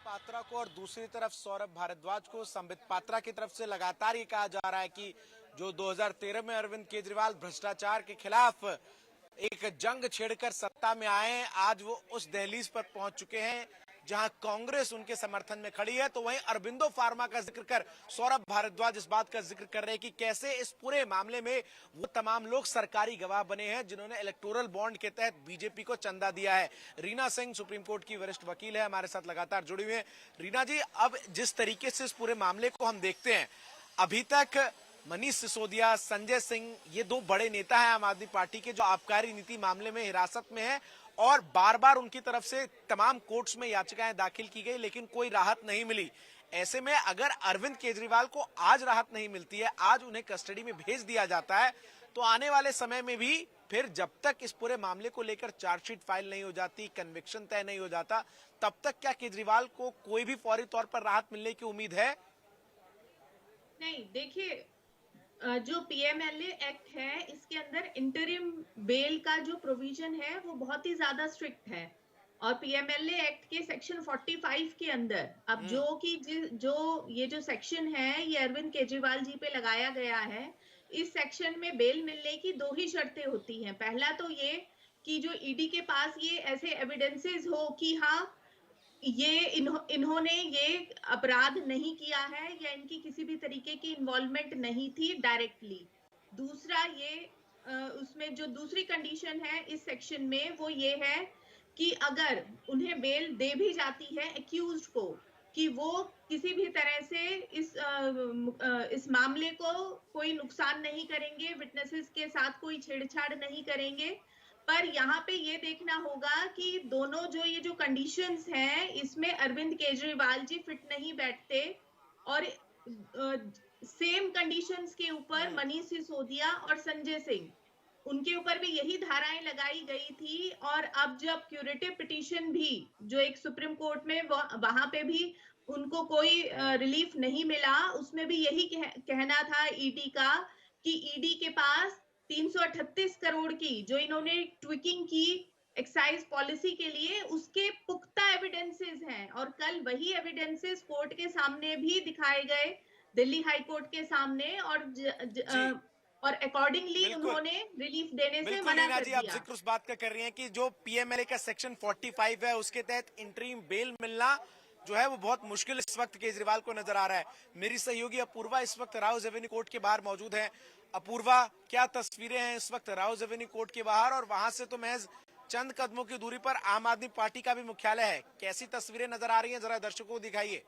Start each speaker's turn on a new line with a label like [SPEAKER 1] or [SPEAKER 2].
[SPEAKER 1] पात्रा को और दूसरी तरफ सौरभ भारद्वाज को संबित पात्रा की तरफ से लगातार ये कहा जा रहा है कि जो 2013 में अरविंद केजरीवाल भ्रष्टाचार के खिलाफ एक जंग छेड़कर सत्ता में आए, आज वो उस दहलीज पर पहुंच चुके हैं जहां कांग्रेस उनके समर्थन में खड़ी है। तो वहीं अरबिंदो फार्मा का जिक्र कर सौरभ भारद्वाज इस बात का जिक्र कर रहे हैं कि कैसे इस पूरे मामले में वो तमाम लोग सरकारी गवाह बने हैं जिन्होंने इलेक्टोरल बॉन्ड के तहत बीजेपी को चंदा दिया है। रीना सिंह सुप्रीम कोर्ट की वरिष्ठ वकील है, हमारे साथ लगातार जुड़ी हुई है। रीना जी, अब जिस तरीके से इस पूरे मामले को हम देखते हैं, अभी तक मनीष सिसोदिया, संजय सिंह, ये दो बड़े नेता हैं आम आदमी पार्टी के जो आबकारी नीति मामले में हिरासत में है और बार बार उनकी तरफ से तमाम कोर्ट्स में याचिकाएं दाखिल की गई लेकिन कोई राहत नहीं मिली। ऐसे में अगर अरविंद केजरीवाल को आज राहत नहीं मिलती है, आज उन्हें कस्टडी में भेज दिया जाता है, तो आने वाले समय में भी फिर जब तक इस पूरे मामले को लेकर चार्जशीट फाइल नहीं हो जाती, कन्विक्शन तय नहीं हो जाता, तब तक क्या केजरीवाल को कोई भी फौरी तौर पर राहत मिलने की उम्मीद है?
[SPEAKER 2] नहीं, देखिए, जो पीएमएलए एक्ट है, इसके अंदर इंटरिम बेल का जो प्रोविजन है वो बहुत ही ज्यादा स्ट्रिक्ट है। और पीएमएलए एक्ट के सेक्शन 45 के अंदर अब ये जो सेक्शन है ये अरविंद केजरीवाल जी पे लगाया गया है। इस सेक्शन में बेल मिलने की दो ही शर्तें होती हैं। पहला तो ये कि जो ईडी के पास ये ऐसे एविडेंसेस हो कि हाँ, इन्होंने ये अपराध नहीं किया है या इनकी किसी भी तरीके की इन्वॉल्वमेंट नहीं थी डायरेक्टली। दूसरा उसमें जो दूसरी कंडीशन है इस सेक्शन में वो ये है कि अगर उन्हें बेल दे भी जाती है एक्यूज्ड को, कि वो किसी भी तरह से इस मामले को कोई नुकसान नहीं करेंगे, विटनेसेस के साथ कोई छेड़छाड़ नहीं करेंगे। पर यहाँ पे ये देखना होगा कि दोनों ये जो कंडीशंस हैं इसमें अरविंद केजरीवाल जी फिट नहीं बैठते। और सेम कंडीशंस के ऊपर मनीष सिसोदिया और संजय सिंह, उनके ऊपर भी यही धाराएं लगाई गई थी। और अब जब क्यूरेटिव पिटीशन भी जो एक सुप्रीम कोर्ट में, वहां पे भी उनको कोई रिलीफ नहीं मिला, उसमें भी यही कहना था ईडी का कि ईडी के पास 338 करोड़ की जो इन्होंने ट्विकिंग की एक्साइज पॉलिसी के लिए, उसके पुख्ता एविडेंसेस हैं। और कल वही एविडेंसेस कोर्ट के सामने भी दिखाए गए, दिल्ली हाई कोर्ट के सामने, और अकॉर्डिंगली उन्होंने रिलीफ देने से मना कर दिया।
[SPEAKER 1] आप जिक्र उस बात का कर रही हैं कि जो पीएमएलए का सेक्शन 45 है उसके तहत इंटरिम बेल मिलना जो है वो बहुत मुश्किल इस वक्त केजरीवाल को नजर आ रहा है। मेरी सहयोगी अपूर्वा इस वक्त राउज एवेन्यू कोर्ट के बाहर मौजूद है। अपूर्वा, क्या तस्वीरें हैं इस वक्त राउज एवेन्यू कोर्ट के बाहर, और वहां से तो महज चंद कदमों की दूरी पर आम आदमी पार्टी का भी मुख्यालय है, कैसी तस्वीरें नजर आ रही हैं, जरा दर्शकों को दिखाइए।